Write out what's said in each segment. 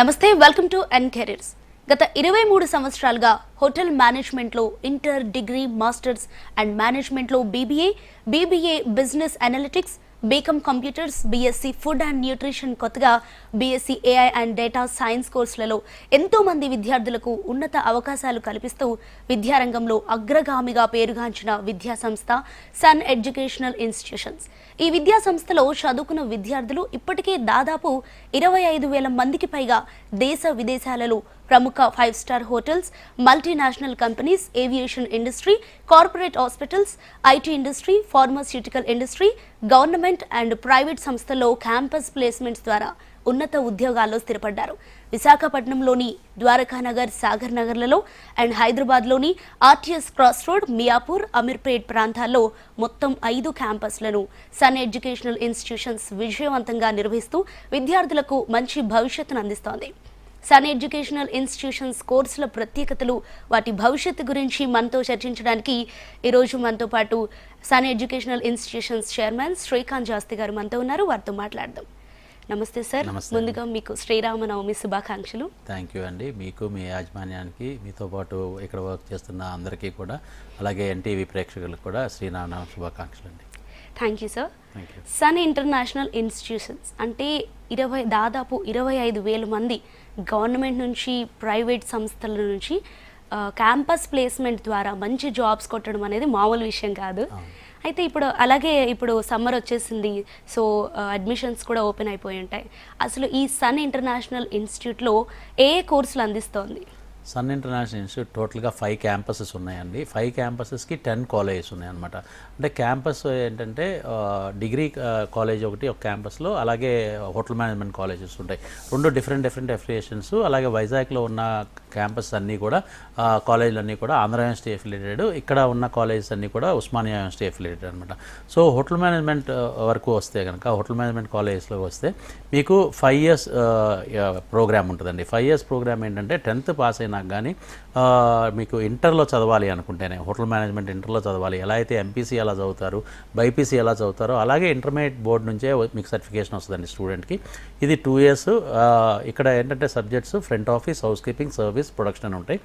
నమస్తే, welcome to N careers. గత 23 సంవత్సరాలుగా హోటల్ మేనేజ్మెంట్లో ఇంటర్, డిగ్రీ, మాస్టర్స్ అండ్ మేనేజ్మెంట్లో BBA business analytics, BCom computers, BSc food and nutrition, కొత్తగా BSc AI and data science కోర్సులలో ఎంతో మంది విద్యార్థులకు ఉన్నత అవకాశాలు కల్పిస్తూ విద్యారంగంలో అగ్రగామిగా పేరుగాంచిన విద్యా సంస్థ సన్ ఎడ్యుకేషనల్ ఇన్స్టిట్యూషన్స్. ఈ విద్యా సంస్థలో చదువుకున్న విద్యార్థులు ఇప్పటికే దాదాపు 25,000 మందికి పైగా దేశ విదేశాలలో ప్రముఖ 5 star hotels, multinational companies, aviation industry, corporate hospitals, IT industry, pharmaceutical industry, government and private సంస్థల్లో క్యాంపస్ ప్లేస్మెంట్స్ ద్వారా ఉన్నత ఉద్యోగాల్లో స్థిరపడ్డారు. విశాఖపట్నంలోని ద్వారకానగర్, సాగర్ నగర్లలో అండ్ హైదరాబాద్లోని RTS cross road, Miyapur, Ameerpet ప్రాంతాల్లో మొత్తం 5 క్యాంపస్లను సన్ ఎడ్యుకేషనల్ ఇన్స్టిట్యూషన్స్ విజయవంతంగా నిర్వహిస్తూ విద్యార్థులకు మంచి భవిష్యత్తును అందిస్తోంది. సన్ ఎడ్యుకేషనల్ ఇన్స్టిట్యూషన్స్ కోర్సుల ప్రత్యేకతలు, వాటి భవిష్యత్తు గురించి మనతో చర్చించడానికి ఈరోజు మనతో పాటు Sun educational institutions chairman Srikanth Jasti గారు మనతో ఉన్నారు. వారితో మాట్లాడదాం. నమస్తే సార్. ముందుగా మీకు శ్రీరామనవమి శుభాకాంక్షలు. థ్యాంక్ యూ అండి. మీకు, మీ యాజమాన్యానికి, మీతో పాటు ఇక్కడ వర్క్ చేస్తున్న అందరికీ కూడా, అలాగే ఎన్టీవీ ప్రేక్షకులకు కూడా శ్రీరామనవమి శుభాకాంక్షలు అండి. Thank you sir. Sun International institutions అంటే దాదాపు 25,000 మంది గవర్నమెంట్ నుంచి, ప్రైవేట్ సంస్థల నుంచి క్యాంపస్ ప్లేస్మెంట్ ద్వారా మంచి జాబ్స్ కొట్టడం అనేది మామూలు విషయం కాదు. అయితే ఇప్పుడు సమ్మర్ వచ్చేసింది, సో అడ్మిషన్స్ కూడా ఓపెన్ అయిపోయి ఉంటాయి. అసలు ఈ సన్ ఇంటర్నేషనల్ ఇన్స్టిట్యూట్లో ఏ కోర్సులు అందిస్తోంది? సన్ ఇంటర్నేషనల్ ఇన్స్టిట్యూట్ టోటల్గా 5 క్యాంపసెస్ ఉన్నాయండి. 5 క్యాంపసెస్కి 10 కాలేజెస్ ఉన్నాయన్నమాట. అంటే క్యాంపస్ ఏంటంటే డిగ్రీ కాలేజ్ ఒకటి ఒక క్యాంపస్లో, అలాగే హోటల్ మేనేజ్మెంట్ కాలేజెస్ ఉంటాయి. 2 డిఫరెంట్ అఫిలియేషన్స్. అలాగే వైజాగ్లో ఉన్న క్యాంపస్ అన్నీ కూడా, కాలేజీలు అన్నీ కూడా ఆంధ్ర యూనివర్సిటీ అఫిలియేటెడ్. ఇక్కడ ఉన్న కాలేజెస్ అన్నీ కూడా ఉస్మానియా యూనివర్సిటీ అఫిలియేటెడ్ అనమాట. సో హోటల్ మేనేజ్మెంట్ వరకు వస్తే కనుక, హోటల్ మేనేజ్మెంట్ కాలేజెస్లో వస్తే మీకు 5 years ప్రోగ్రామ్ ఉంటుందండి. 5 years ప్రోగ్రామ్ ఏంటంటే 10th పాస్ అయినా కానీ మీకు ఇంటర్లో చదవాలి అనుకుంటేనే, హోటల్ మేనేజ్మెంట్ ఇంటర్లో చదవాలి. ఎలా అయితే ఎంపీసీ ఎలా చదువుతారు, బైపీసీ ఎలా చదువుతారో, అలాగే ఇంటర్మీడియట్ బోర్డు నుంచే మీకు సర్టిఫికేషన్ వస్తుందండి స్టూడెంట్కి. ఇది 2 years. ఇక్కడ ఏంటంటే subjects front office, house keeping, service, production ఉంటాయి.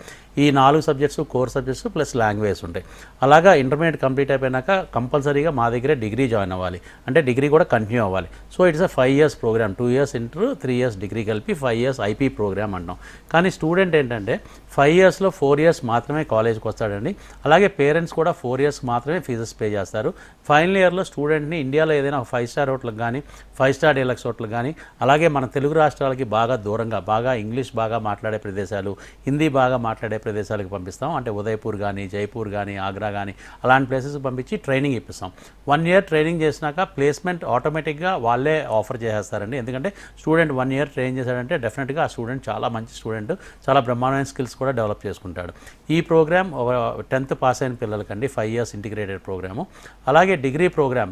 ఈ 4 subjects core subjects plus language ఉంటాయి. అలాగా ఇంటర్మీడియట్ కంప్లీట్ అయిపోయినాక కంపల్సరీగా మా దగ్గరే డిగ్రీ జాయిన్ అవ్వాలి, అంటే డిగ్రీ కూడా కంటిన్యూ అవ్వాలి. So it's a 5 years programme. 2 years inter, 3 years degree కలిపి 5 years ఐపీ ప్రోగ్రామ్ అంటాం. కానీ స్టూడెంట్ ఏంటంటే 5 yearsలో 4 years మాత్రమే కాలేజ్కి వస్తాడండి. అలాగే పేరెంట్స్ కూడా 4 years మాత్రమే ఫీజెస్ పే చేస్తారు. ఫైనల్ ఇయర్లో స్టూడెంట్ని ఇండియాలో ఏదైనా 5 star హోటల్కి కానీ, 5 star డీలక్స్ హోటల్కి కానీ, అలాగే మన తెలుగు రాష్ట్రాలకి బాగా దూరంగా, బాగా ఇంగ్లీష్ బాగా మాట్లాడే ప్రదేశాలు, హిందీ బాగా మాట్లాడే ప్రదేశాలకు పంపిస్తాం. అంటే ఉదయపూర్ కానీ, జైపూర్ కానీ, ఆగ్రా కానీ అలాంటి ప్లేసెస్కి పంపించి ట్రైనింగ్ ఇప్పిస్తాం. 1 year ట్రైనింగ్ చేసినాక ప్లేస్మెంట్ ఆటోమేటిక్గా వాళ్ళే ఆఫర్ చేసేస్తారండి. ఎందుకంటే స్టూడెంట్ 1 year ట్రైన్ చేశాడంటే డెఫినెట్గా ఆ స్టూడెంట్ చాలా మంచి స్టూడెంట్, చాలా బ్రహ్మాండమైన స్కిల్స్ కూడా డెవలప్ చేసుకుంటాడు. ఈ ప్రోగ్రామ్ 10th పాస్ అయిన పిల్లలకండి 5 years ఇంటిగ్రేటెడ్ ప్రోగ్రాము. అలాగే degree programme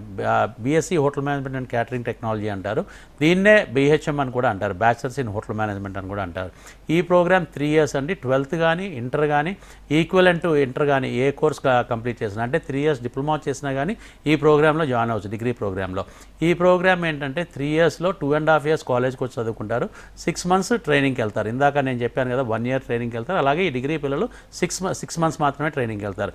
BSc hotel management and catering technology అంటారు. దీన్నే బీహెచ్ఎం అని కూడా అంటారు, బ్యాచిలర్స్ ఇన్ హోటల్ మేనేజ్మెంట్ అని కూడా అంటారు. ఈ ప్రోగ్రామ్ 3 years అండి. 12th కానీ, ఇంటర్ కానీ, ఈక్వలెంట్ టు ఇంటర్ కానీ ఏ కోర్స్ కంప్లీట్ చేసినా, అంటే 3 years డిప్లొమా చేసినా కానీ ఈ ప్రోగ్రాంలో జాయిన్ అవ్వచ్చు. డిగ్రీ ప్రోగ్రాంలో ఈ ప్రోగ్రామ్ ఏంటంటే 3 yearsలో 2.5 years కాలేజ్కి వచ్చి చదువుకుంటారు. 6 months ట్రైనింగ్కి వెళ్తారు. ఇందాక నేను చెప్పాను కదా, 1 year ట్రైనింగ్కి వెళ్తారు. అలాగే ఈ డిగ్రీ పిల్లలు 6 months మాత్రమే ట్రైనింగ్కి వెళ్తారు.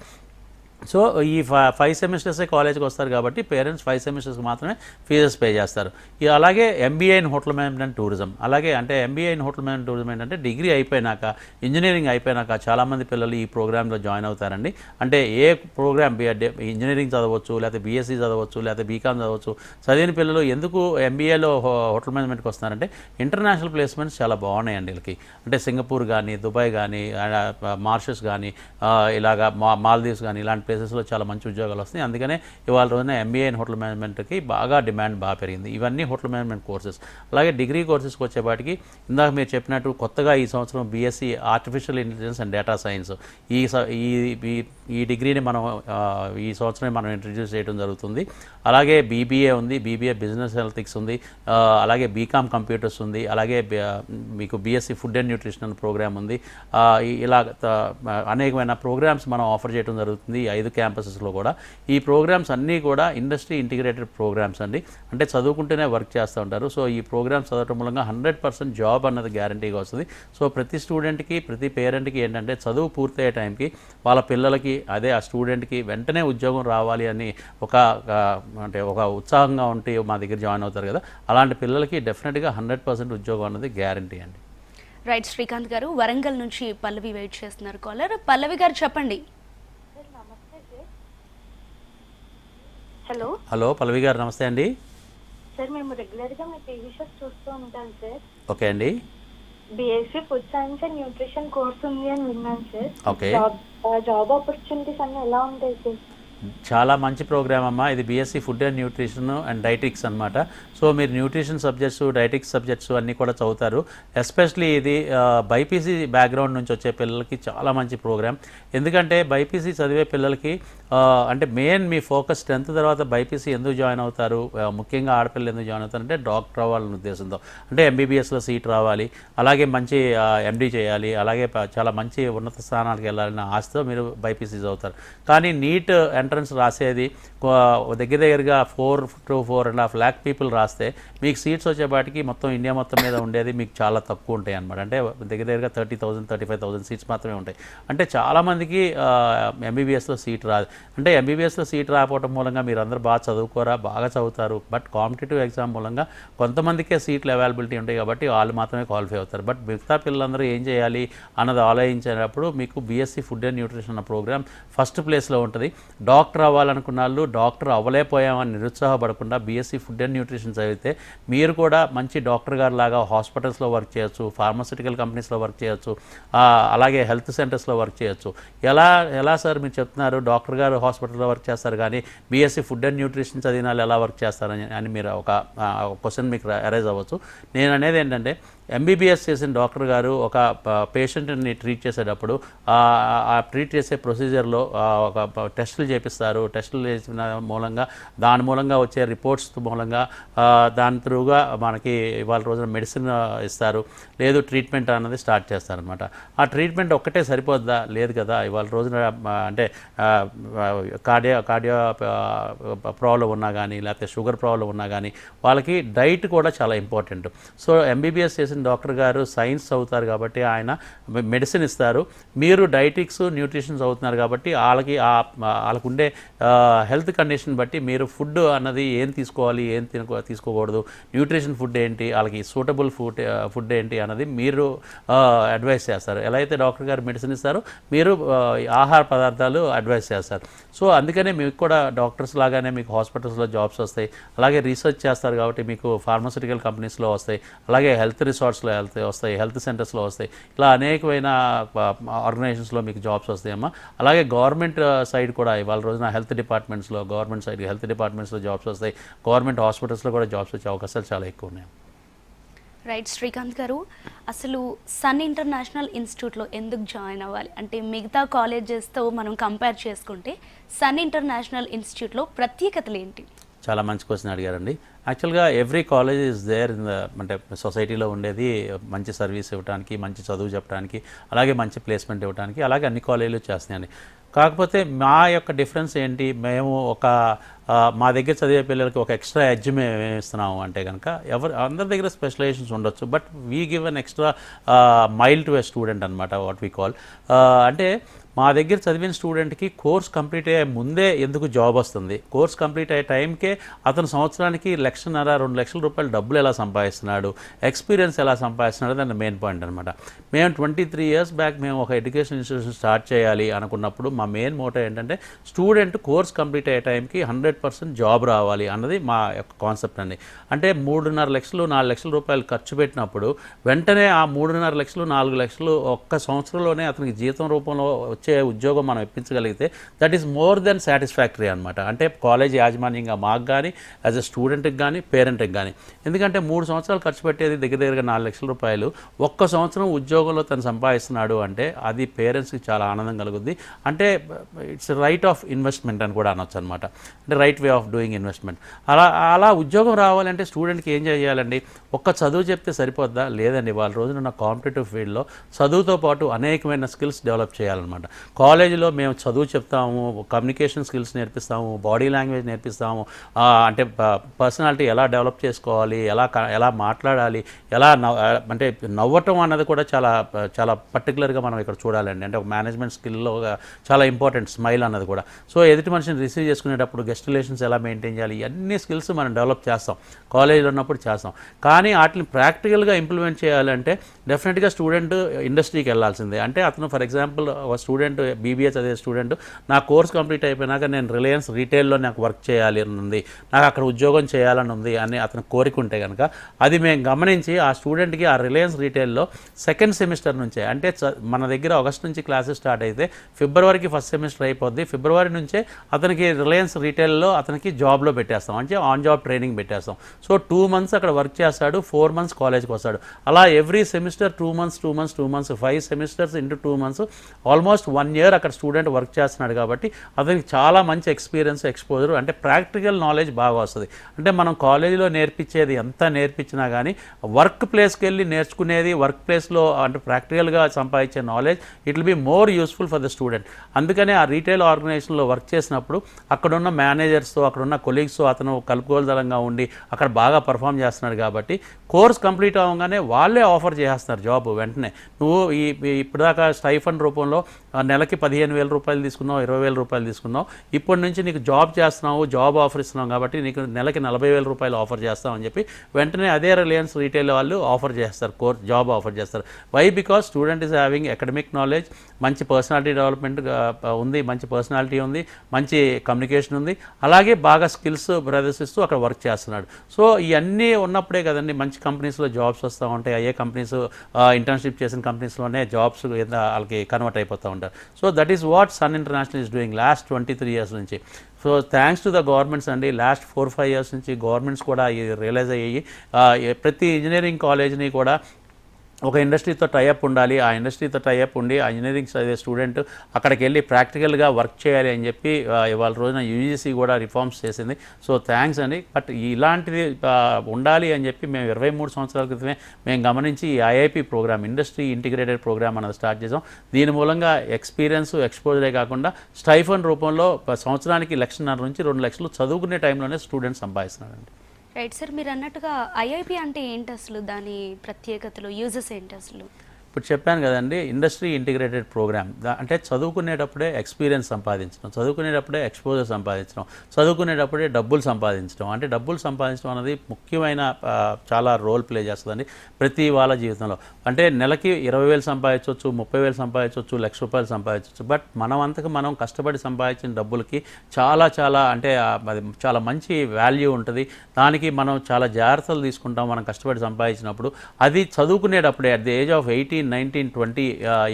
సో ఈ 5 semesters కాలేజ్కి వస్తారు కాబట్టి పేరెంట్స్ 5 semesters మాత్రమే ఫీజెస్ పే చేస్తారు. అలాగే MBA in hotel management and tourism. అలాగే అంటే MBA in hotel management tourism ఏంటంటే డిగ్రీ అయిపోయినాక, ఇంజనీరింగ్ అయిపోయినాక చాలామంది పిల్లలు ఈ ప్రోగ్రాంలో జాయిన్ అవుతారండి. అంటే ఏ ప్రోగ్రామ్, ఇంజనీరింగ్ చదవచ్చు, లేకపోతే బీఎస్సీ చదవచ్చు, లేకపోతే బీకామ్ చదవచ్చు. చదివిన పిల్లలు ఎందుకు ఎంబీఏలో హోటల్ మేనేజ్మెంట్కి వస్తున్నారంటే ఇంటర్నేషనల్ ప్లేస్మెంట్స్ చాలా బాగున్నాయండి వీళ్ళకి. అంటే సింగపూర్ కానీ, దుబాయ్ కానీ, మారిషస్ కానీ, ఇలాగా మాల్దీవ్స్ కానీ ఇలాంటి ప్లేసెస్లో చాలా మంచి ఉద్యోగాలు వస్తాయి. అందుకనే ఇవాళ రోజున ఎంబీఏ ఇన్ హోటల్ మేనేజ్మెంట్కి బాగా డిమాండ్ బాగా పెరిగింది. ఇవన్నీ హోటల్ మేనేజ్మెంట్ కోర్సెస్. అలాగే డిగ్రీ కోర్సెస్కి వచ్చేపాటికి ఇందాక మీరు చెప్పినట్టు కొత్తగా ఈ సంవత్సరం BSc artificial intelligence and data science, ఈ డిగ్రీని మనం ఈ సంవత్సరం మనం ఇంట్రడ్యూస్ చేయడం జరుగుతుంది. అలాగే బీబీఏ ఉంది, బీబీఏ బిజినెస్ అనలిటిక్స్ ఉంది, అలాగే బీకామ్ కంప్యూటర్స్ ఉంది, అలాగే మీకు BSc food and nutrition programme ఉంది. ఇలా అనేకమైన ప్రోగ్రామ్స్ మనం ఆఫర్ చేయడం జరుగుతుంది 5 క్యాంపసెస్లో కూడా. ఈ ప్రోగ్రామ్స్ అన్నీ కూడా ఇండస్ట్రీ ఇంటిగ్రేటెడ్ ప్రోగ్రామ్స్ అండి. అంటే చదువుకుంటూనే వర్క్ చేస్తూ ఉంటారు. సో ఈ ప్రోగ్రామ్స్ చదవటం మూలంగా 100% జాబ్ అన్నది గ్యారంటీగా వస్తుంది. సో ప్రతి స్టూడెంట్కి, ప్రతి పేరెంట్కి ఏంటంటే చదువు పూర్తయ్యే టైంకి వాళ్ళ పిల్లలకి, అదే ఆ స్టూడెంట్కి వెంటనే ఉద్యోగం రావాలి అని ఒక ఉత్సాహంగా ఉంటే మా దగ్గర జాయిన్ అవుతారు కదా, అలాంటి పిల్లలకి డెఫినెట్గా 100% ఉద్యోగం అన్నది గ్యారంటీ అండి. రైట్ శ్రీకాంత్ గారు, వరంగల్ నుంచి పల్లవి వెయిట్ చేస్తున్నారు కాలర్. పల్లవి గారు చెప్పండి. హలో హలో పల్లవి గారు, నమస్తే అండి. సార్, మేము రెగ్యులర్గా మీ టీవీ షోస్ చూస్తూ ఉంటాం సార్. ఓకే అండి. BSc food science and nutrition course ఉంది అని విన్నాను సార్. ఓకే. జాబ్ ఆపర్చునిటీస్ అన్నీ ఎలా ఉంటాయి సార్? చాలా మంచి ప్రోగ్రామ్ అమ్మా ఇది. BSc food and nutrition and dietetics అనమాట. సో మీరు న్యూట్రిషన్ సబ్జెక్ట్స్, డైటిక్స్ సబ్జెక్ట్స్ అన్నీ కూడా చదువుతారు. ఎస్పెషలీ ఇది బైపీసీ బ్యాక్గ్రౌండ్ నుంచి వచ్చే పిల్లలకి చాలా మంచి ప్రోగ్రామ్. ఎందుకంటే బైపీసీ చదివే పిల్లలకి అంటే మెయిన్ మీ ఫోకస్ 10th తర్వాత బైపీసీ ఎందుకు జాయిన్ అవుతారు, ముఖ్యంగా ఆడపిల్లలు ఎందుకు జాయిన్ అవుతారు అంటే డాక్టర్ అవ్వాలనే ఉద్దేశంతో. అంటే ఎంబీబీఎస్లో సీట్ రావాలి, అలాగే మంచి ఎండీ చేయాలి, అలాగే చాలా మంచి ఉన్నత స్థానాలకు వెళ్ళాలన్న ఆశతో మీరు బైపీసీ చదువుతారు. కానీ నీట్ ఎంట్రన్స్ రాసేది దగ్గరగా 4 to 4.5 lakh పీపుల్ రాస్తే మీకు సీట్స్ వచ్చేపాటికి మొత్తం ఇండియా మొత్తం మీద ఉండేది మీకు చాలా తక్కువ ఉంటాయి అన్నమాట. అంటే దగ్గరగా 30,000 35,000 సీట్స్ మాత్రమే ఉంటాయి. అంటే చాలామందికి ఎంబీబీఎస్లో సీట్ రాదు. అంటే ఎంబీబీఎస్లో సీట్ రాకపోవడం మూలంగా మీరు అందరూ బాగా చదువుకోరా, బాగా చదువుతారు, బట్ కాంపిటేటివ్ ఎగ్జామ్ మూలంగా కొంతమందికే సీట్లు అవైలబిలిటీ ఉంటాయి కాబట్టి వాళ్ళు మాత్రమే క్వాలిఫై అవుతారు. బట్ మిగతా పిల్లలందరూ ఏం చేయాలి అన్నది ఆలోచించేటప్పుడు మీకు బీఎస్సీ ఫుడ్ అండ్ న్యూట్రిషన్ అన్న ప్రోగ్రామ్ ఫస్ట్ ప్లేస్లో ఉంటుంది. డాక్టర్ అవ్వాలనుకున్న వాళ్ళు డాక్టర్ అవ్వలేకపోయామని నిరుత్సాహపడకుండా బీఎస్సీ ఫుడ్ అండ్ న్యూట్రిషన్ చదివితే మీరు కూడా మంచి డాక్టర్ గారు లాగా హాస్పిటల్స్లో వర్క్ చేయొచ్చు, ఫార్మాసిటికల్ కంపెనీస్లో వర్క్ చేయొచ్చు, అలాగే హెల్త్ సెంటర్స్లో వర్క్ చేయొచ్చు. ఎలా సార్ మీరు చెప్తున్నారు డాక్టర్ గారు హాస్పిటల్లో వర్క్ చేస్తారు కానీ బీఎస్సీ ఫుడ్ అండ్ న్యూట్రిషన్ చదివిన వాళ్ళు ఎలా వర్క్ చేస్తారని మీరు ఒక క్వశ్చన్ మీకు అరైజ్ అవ్వచ్చు. నేను అనేది ఏంటంటే ఎంబీబీఎస్ చేసిన డాక్టర్ గారు ఒక పేషెంట్ని ట్రీట్ చేసేటప్పుడు ఆ ట్రీట్ చేసే ప్రొసీజర్లో ఒక టెస్టులు చేపిస్తారు. టెస్టులు చేసిన మూలంగా దాని మూలంగా వచ్చే రిపోర్ట్స్ మూలంగా దాని త్రూగా మనకి ఇవాళ రోజున మెడిసిన్ ఇస్తారు, లేదు ట్రీట్మెంట్ అన్నది స్టార్ట్ చేస్తారనమాట. ఆ ట్రీట్మెంట్ ఒక్కటే సరిపోద్దా? లేదు కదా. ఇవాళ రోజున అంటే కార్డియో ప్రాబ్లం ఉన్నా కానీ, లేకపోతే షుగర్ ప్రాబ్లం ఉన్నా కానీ వాళ్ళకి డైట్ కూడా చాలా ఇంపార్టెంట్. సో ఎంబీబీఎస్ చేసిన డాక్టర్ గారు సైన్స్ చదువుతారు కాబట్టి ఆయన మెడిసిన్ ఇస్తారు, మీరు డైటిక్స్ న్యూట్రిషన్ చదువుతున్నారు కాబట్టి వాళ్ళకు ఉండే హెల్త్ కండిషన్ బట్టి మీరు ఫుడ్ అన్నది ఏం తీసుకోవాలి, ఏం తీసుకోకూడదు, న్యూట్రిషన్ ఫుడ్ ఏంటి, వాళ్ళకి సూటబుల్ ఫుడ్ ఏంటి అన్నది మీరు అడ్వైస్ చేస్తారు. ఎలా అయితే డాక్టర్ గారు మెడిసిన్ ఇస్తారో మీరు ఆహార పదార్థాలు అడ్వైస్ చేస్తారు. సో అందుకనే మీకు కూడా డాక్టర్స్ లాగానే మీకు హాస్పిటల్స్లో జాబ్స్ వస్తాయి, అలాగే రీసెర్చ్ చేస్తారు కాబట్టి మీకు ఫార్మాసిటికల్ కంపెనీస్లో వస్తాయి, అలాగే హెల్త్ రిసార్ట్స్లో వస్తాయి, హెల్త్ సెంటర్స్లో వస్తాయి, ఇలా అనేకమైన ఆర్గనైజేషన్స్లో మీకు జాబ్స్ వస్తాయమ్మా. అలాగే గవర్నమెంట్ సైడ్ కూడా ఇవాళ రోజున హెల్త్ డిపార్ట్మెంట్స్లో జాబ్స్ వస్తాయి, గవర్నమెంట్ హాస్పిటల్స్లో కూడా జాబ్స్ వచ్చే అవకాశాలు చాలా ఎక్కువ ఉన్నాయి. రైట్ శ్రీకాంత్ గారు, అసలు సన్ ఇంటర్నేషనల్ ఇన్స్టిట్యూట్లో ఎందుకు జాయిన్ అవ్వాలి? అంటే మిగతా కాలేజెస్తో మనం కంపేర్ చేసుకుంటే సన్ ఇంటర్నేషనల్ ఇన్స్టిట్యూట్లో ప్రత్యేకతలు ఏంటి? చాలా మంచి క్వశ్చన్ అడిగారండి. యాక్చువల్గా every college is there in the అంటే సొసైటీలో ఉండేది మంచి సర్వీస్ ఇవ్వడానికి, మంచి చదువు చెప్పడానికి, అలాగే మంచి ప్లేస్మెంట్ ఇవ్వడానికి, అలాగే అన్ని కాలేజీలు చేస్తున్నాయండి. కాకపోతే మా యొక్క డిఫరెన్స్ ఏంటి, మేము మా దగ్గర చదివే పిల్లలకి ఒక ఎక్స్ట్రా ఎడ్జ్ మేము ఇస్తున్నాము అంటే కనుక అందరి దగ్గర స్పెషలైజేషన్స్ ఉండొచ్చు, but we give an extra mile to a student అనమాట, వాట్ వీ కాల్. అంటే మా దగ్గర చదివిన స్టూడెంట్కి కోర్స్ కంప్లీట్ అయ్యే ముందే ఎందుకు జాబ్ వస్తుంది, కోర్స్ కంప్లీట్ అయ్యే టైంకే అతను సంవత్సరానికి 1,50,000 2 లక్షల రూపాయలు డబ్బులు ఎలా సంపాదిస్తున్నాడు, ఎక్స్పీరియన్స్ ఎలా సంపాదిస్తున్నాడు, దాని మెయిన్ పాయింట్ అనమాట. మేము 23 years బ్యాక్ మేము ఒక ఎడ్యుకేషన్ ఇన్స్టిట్యూషన్ స్టార్ట్ చేయాలి అనుకున్నప్పుడు మా మెయిన్ మోటో ఏంటంటే స్టూడెంట్ కోర్స్ కంప్లీట్ అయ్యే టైంకి 100% జాబ్ రావాలి అన్నది మా యొక్క కాన్సెప్ట్ అండి. అంటే 3.5 లక్షలు 4 లక్షల రూపాయలు ఖర్చు పెట్టినప్పుడు వెంటనే ఆ 3.5 లక్షలు 4 లక్షలు ఒక్క సంవత్సరంలోనే అతనికి జీతం రూపంలో వచ్చే ఉద్యోగం మనం ఇప్పించగలిగితే that is more than satisfactory అనమాట. అంటే కాలేజ్ యాజమాన్యంగా మాకు కానీ, యాజ్ అ స్టూడెంట్కి కానీ, పేరెంట్కి కానీ. ఎందుకంటే 3 సంవత్సరాలు ఖర్చు పెట్టేది దగ్గరగా 4 లక్షల రూపాయలు ఒక్క సంవత్సరం ఉద్యోగంలో తను సంపాదిస్తున్నాడు అంటే అది పేరెంట్స్కి చాలా ఆనందం కలుగుద్ది. అంటే ఇట్స్ రైట్ ఆఫ్ ఇన్వెస్ట్మెంట్ అని కూడా అనొచ్చు అనమాట. అంటే right way of doing investment. అలా ఉద్యోగం రావాలంటే స్టూడెంట్కి ఏం చేయాలండి? ఒక్క చదువు చెప్తే సరిపోద్దా? లేదండి. వాళ్ళ రోజున కాంపిటేటివ్ ఫీల్డ్లో చదువుతో పాటు అనేకమైన స్కిల్స్ డెవలప్ చేయాలన్నమాట. కాలేజీలో మేము చదువు చెప్తాము, కమ్యూనికేషన్ స్కిల్స్ నేర్పిస్తాము, బాడీ లాంగ్వేజ్ నేర్పిస్తాము, అంటే పర్సనాలిటీ ఎలా డెవలప్ చేసుకోవాలి, ఎలా మాట్లాడాలి, అంటే నవ్వటం అన్నది కూడా చాలా చాలా పర్టికులర్గా మనం ఇక్కడ చూడాలండి. అంటే ఒక మేనేజ్మెంట్ స్కిల్లో చాలా ఇంపార్టెంట్ స్మైల్ అన్నది కూడా. సో ఎదుటి మనిషిని రిసీవ్ చేసుకునేటప్పుడు గెస్ట్ రిలేషన్స్ ఎలా మెయింటైన్ చేయాలి, ఇవన్నీ స్కిల్స్ మనం డెవలప్ చేస్తాం, కాలేజీలో ఉన్నప్పుడు చేస్తాం. కానీ వాటిని ప్రాక్టికల్గా ఇంప్లిమెంట్ చేయాలంటే డెఫినెట్గా స్టూడెంట్ ఇండస్ట్రీకి వెళ్ళాల్సిందే. అంటే అతను ఫర్ ఎగ్జాంపుల్ ఒక స్టూడెంట్ బీబీఏ చదివే స్టూడెంట్ నా కోర్స్ కంప్లీట్ అయిపోయినాక నేను రిలయన్స్ రీటైల్లో నాకు వర్క్ చేయాలి అని ఉంది, నాకు అక్కడ ఉద్యోగం చేయాలని ఉంది అని అతను కోరిక ఉంటే కనుక అది మేము గమనించి ఆ స్టూడెంట్కి ఆ రిలయన్స్ రీటైల్లో సెకండ్ సెమిస్టర్ నుంచే, అంటే మన దగ్గర ఆగస్ట్ నుంచి క్లాసెస్ స్టార్ట్ అయితే ఫిబ్రవరికి ఫస్ట్ సెమిస్టర్ అయిపోద్ది, ఫిబ్రవరి నుంచే అతనికి రిలయన్స్ రీటైల్లో అతనికి జాబ్లో పెట్టేస్తాం, అంటే ఆన్ జాబ్ ట్రైనింగ్ పెట్టేస్తాం. సో 2 months అక్కడ వర్క్ చేస్తాడు, 4 months కాలేజ్కి వస్తాడు. అలా every semester 2 months 5 semesters into 2 months almost 1 year అక్కడ స్టూడెంట్ వర్క్ చేస్తున్నాడు. కాబట్టి అతనికి చాలా మంచి ఎక్స్పీరియన్స్, ఎక్స్పోజర్, అంటే ప్రాక్టికల్ నాలెడ్జ్ బాగా వస్తుంది. అంటే మనం కాలేజీలో నేర్పించేది ఎంత నేర్పించినా కానీ వర్క్ ప్లేస్కి వెళ్ళి నేర్చుకునేది, వర్క్ ప్లేస్లో అంటే ప్రాక్టికల్గా సంపాదించే knowledge it will be more useful for the student. అందుకనే ఆ రీటైల్ ఆర్గనైజేషన్లో వర్క్ చేసినప్పుడు అక్కడున్న మేనేజర్స్తో, అక్కడున్న కొలీగ్స్తో అతను కలుపుకోదలంగా ఉండి అక్కడ బాగా పర్ఫామ్ చేస్తున్నాడు. కాబట్టి కోర్స్ కంప్లీట్ అవ్వగానే వాళ్ళే ఆఫర్ చేసేస్తున్నారు జాబ్ వెంటనే. నువ్వు ఇప్పటిదాకా స్టైఫండ్ రూపంలో నెలకి 15,000 రూపాయలు తీసుకున్నావు, 20,000 రూపాయలు తీసుకున్నావు, ఇప్పటి నుంచి నీకు జాబ్ చేస్తున్నావు, జాబ్ ఆఫర్ ఇస్తున్నాం కాబట్టి నీకు నెలకి 40,000 రూపాయలు ఆఫర్ చేస్తామని చెప్పి వెంటనే అదే రిలయన్స్ రీటైల్ వాళ్ళు ఆఫర్ చేస్తారు, కోర్స్ జాబ్ ఆఫర్ చేస్తారు. Why? Because student is having academic knowledge, మంచి పర్సనాలిటీ డెవలప్మెంట్ ఉంది, మంచి పర్సనాలిటీ ఉంది, మంచి కమ్యూనికేషన్ ఉంది, అలాగే బాగా స్కిల్స్ ప్రదర్శిస్తూ అక్కడ వర్క్ చేస్తున్నాడు. సో ఇవన్నీ ఉన్నప్పుడే కదండి మంచి కంపెనీస్లో జాబ్స్ వస్తూ ఉంటాయి. అయ్యే కంపెనీస్ ఇంటర్న్షిప్ చేసిన కంపెనీస్లోనే జాబ్స్ వాళ్ళకి కన్వర్ట్ అయిపోతూ ఉంటారు. So that is what Sun International is doing last 23 years నుంచి. So thanks to the governments అండి, లాస్ట్ 4-5 years నుంచి గవర్నమెంట్స్ కూడా రియలైజ్ అయ్యి ప్రతి ఇంజనీరింగ్ కాలేజ్ని కూడా ఒక ఇండస్ట్రీతో టైఅప్ ఉండాలి, ఆ ఇండస్ట్రీతో టైఅప్ ఉండి ఆ ఇంజనీరింగ్ చదివే స్టూడెంట్ అక్కడికి వెళ్ళి ప్రాక్టికల్గా వర్క్ చేయాలి అని చెప్పి ఇవాళ రోజున యూజీసీ కూడా రిఫార్మ్స్ చేసింది. సో థ్యాంక్స్ అండి. బట్ ఇలాంటిది ఉండాలి అని చెప్పి మేము 23 సంవత్సరాల క్రితమే మేము గమనించి ఈ IIP programme, industry integrated programme అనేది స్టార్ట్ చేసాం. దీని మూలంగా ఎక్స్పీరియన్స్, ఎక్స్పోజరే కాకుండా స్టైఫండ్ రూపంలో సంవత్సరానికి 1,50,000 నుంచి 2 లక్షలు చదువుకునే టైంలోనే స్టూడెంట్స్ సంపాదిస్తున్నారండి. రైట్ సార్, మీరు అన్నట్టుగా ఐఐపి అంటే ఏంటి అసలు, దాని ప్రత్యేకతలు, యూజెస్ ఏంటి అసలు? ఇప్పుడు చెప్పాను కదండి, ఇండస్ట్రీ ఇంటిగ్రేటెడ్ ప్రోగ్రామ్. అంటే చదువుకునేటప్పుడే ఎక్స్పీరియన్స్ సంపాదించడం, చదువుకునేటప్పుడే ఎక్స్పోజర్ సంపాదించడం, చదువుకునేటప్పుడే డబ్బులు సంపాదించడం. అంటే డబ్బులు సంపాదించడం అనేది ముఖ్యమైన చాలా రోల్ ప్లే చేస్తుందండి ప్రతి వాళ్ళ జీవితంలో. అంటే నెలకి 20,000 సంపాదించవచ్చు, 30,000 సంపాదించవచ్చు, ₹1,00,000 సంపాదించవచ్చు. బట్ మనం కష్టపడి సంపాదించిన డబ్బులకి చాలా అంటే అది చాలా మంచి వాల్యూ ఉంటుంది. దానికి మనం చాలా జాగ్రత్తలు తీసుకుంటాం మనం కష్టపడి సంపాదించినప్పుడు. అది చదువుకునేటప్పుడే at the age of 18, 19, 20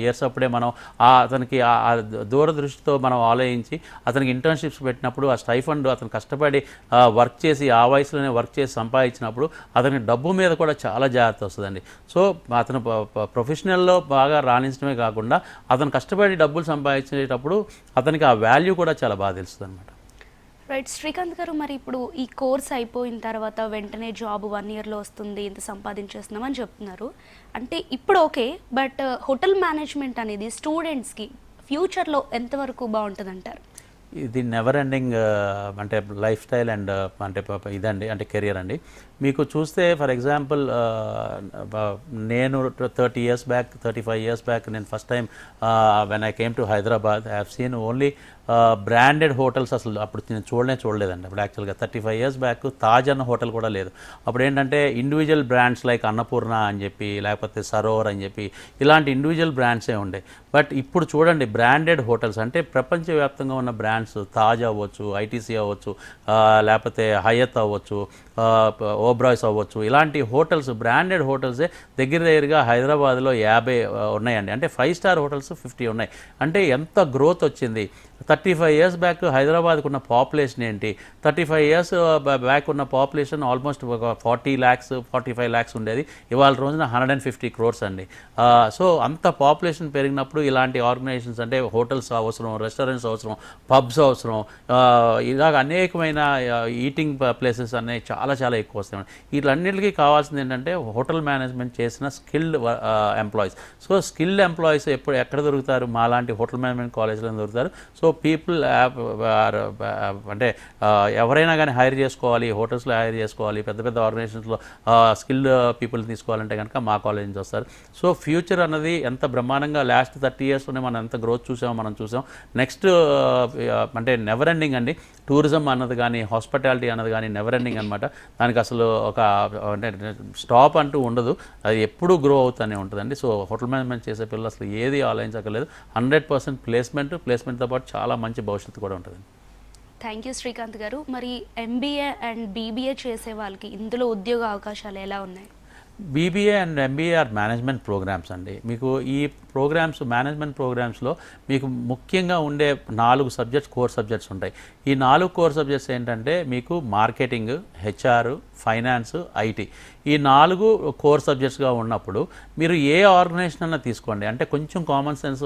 years అప్పుడే మనం అతనికి ఆ దూరదృష్టితో మనం ఆలోచించి అతనికి ఇంటర్న్షిప్స్ పెట్టినప్పుడు ఆ స్టైఫండ్ అతను కష్టపడి వర్క్ చేసి ఆ వయసులోనే వర్క్ చేసి సంపాదించినప్పుడు అతనికి డబ్బు మీద కూడా చాలా జాగ్రత్త వస్తుందండి. సో అతను ప్రొఫెషనల్లో బాగా రాణించడమే కాకుండా అతను కష్టపడి డబ్బులు సంపాదించేటప్పుడు అతనికి ఆ వాల్యూ కూడా చాలా బాగా తెలుస్తుంది అనమాట. రైట్ శ్రీకాంత్ గారు, మరి ఇప్పుడు ఈ కోర్స్ అయిపోయిన తర్వాత వెంటనే జాబ్ 1 yearలో వస్తుంది, ఇంత సంపాదించేస్తున్నామని చెప్తున్నారు. అంటే ఇప్పుడు ఓకే, బట్ హోటల్ మేనేజ్మెంట్ అనేది స్టూడెంట్స్కి ఫ్యూచర్లో ఎంతవరకు బాగుంటుంది అంటారు? ఇది నెవర్ ఎండింగ్ అంటే లైఫ్ స్టైల్ అండ్ అంటే ఇదండి, అంటే కెరియర్ అండి. మీకు చూస్తే ఫర్ ఎగ్జాంపుల్ నేను 30 years బ్యాక్, 35 years బ్యాక్ నేను first time when I came to Hyderabad I have seen only branded hotels. అసలు అప్పుడు నేను చూడలేదండి. అప్పుడు యాక్చువల్గా 35 years బ్యాక్ తాజ్ అన్న హోటల్ కూడా లేదు. అప్పుడు ఏంటంటే ఇండివిజువల్ బ్రాండ్స్ లైక్ అన్నపూర్ణ అని చెప్పి, లేకపోతే సరోవర్ అని చెప్పి ఇలాంటి ఇండివిజువల్ బ్రాండ్సే ఉండే. బట్ ఇప్పుడు చూడండి బ్రాండెడ్ హోటల్స్, అంటే ప్రపంచవ్యాప్తంగా ఉన్న బ్రాండ్స్ బ్రాండ్స్ తాజ్ అవ్వచ్చు, ఐటీసీ అవ్వచ్చు, లేకపోతే హయత్ అవ్వచ్చు, ఓబ్రాయ్స్ అవ్వచ్చు, ఇలాంటి హోటల్స్ బ్రాండెడ్ హోటల్సే దగ్గరగా హైదరాబాద్లో 50 ఉన్నాయండి. అంటే 5 స్టార్ హోటల్స్ 50 ఉన్నాయి. అంటే ఎంత గ్రోత్ వచ్చింది. 35 ఇయర్స్ బ్యాక్ హైదరాబాద్కు ఉన్న పాపులేషన్ ఏంటి, 35 ఇయర్స్ బ్యాక్ ఉన్న పాపులేషన్ ఆల్మోస్ట్ ఒక 40 lakhs 45 lakhs ఉండేది. ఇవాళ రోజున 150 crores అండి. సో అంత పాపులేషన్ పెరిగినప్పుడు ఇలాంటి ఆర్గనైజేషన్స్ అంటే హోటల్స్ అవసరం, రెస్టారెంట్స్ అవసరం, పబ్స్ అవసరం, ఇలాగ అనేకమైన ఈటింగ్ ప్లేసెస్ అనేవి చాలా చాలా ఎక్కువ వస్తాయి. వీటన్నిటికీ కావాల్సింది ఏంటంటే హోటల్ మేనేజ్మెంట్ చేసిన skilled employees. So skilled employees ఎక్కడ దొరుకుతారు? మాలాంటి హోటల్ మేనేజ్మెంట్ కాలేజ్లో దొరుకుతారు. సో పీపుల్ అంటే ఎవరైనా కానీ హైర్ చేసుకోవాలి, హోటల్స్లో హైర్ చేసుకోవాలి, పెద్ద పెద్ద ఆర్గనైజేషన్స్లో స్కిల్డ్ పీపుల్ తీసుకోవాలంటే కనుక మా కాలేజ్ నుంచి వస్తారు. సో ఫ్యూచర్ అన్నది ఎంత బ్రహ్మాండంగా లాస్ట్ 30 yearsలోనే మనం ఎంత గ్రోత్ చూసామో మనం చూసాం. నెక్స్ట్ అంటే నెవర్ ఎండింగ్ అండి. టూరిజం అన్నది కానీ, హాస్పిటాలిటీ అన్నది కానీ నెవర్ ఎండింగ్ అనమాట. దానికి అసలు ఒక అంటే స్టాప్ అంటూ ఉండదు, అది ఎప్పుడూ గ్రో అవుతూనే ఉంటుందండి. సో హోటల్ మేనేజ్మెంట్ చేసే పిల్లలు అసలు ఏది ఆలోచించక్కర్లేదు. 100% ప్లేస్మెంట్తో పాటు చాలా మంచి భవిష్యత్తు కూడా ఉంటుంది. థ్యాంక్ యూ శ్రీకాంత్ గారు. మరి ఎంబీఏ అండ్ బీబీఏ చేసే వాళ్ళకి ఇందులో ఉద్యోగ అవకాశాలు ఎలా ఉన్నాయి? BBA and MBA are management programmes అండి. మీకు ఈ ప్రోగ్రామ్స్ మేనేజ్మెంట్ ప్రోగ్రామ్స్లో మీకు ముఖ్యంగా ఉండే 4 సబ్జెక్ట్స్, కోర్ సబ్జెక్ట్స్ ఉంటాయి. ఈ 4 కోర్ సబ్జెక్ట్స్ ఏంటంటే మీకు మార్కెటింగ్, హెచ్ఆర్, ఫైనాన్స్, ఐటీ. ఈ 4 కోర్ సబ్జెక్ట్స్గా ఉన్నప్పుడు మీరు ఏ ఆర్గనైజేషన్ అన్నా తీసుకోండి, అంటే కొంచెం కామన్ సెన్స్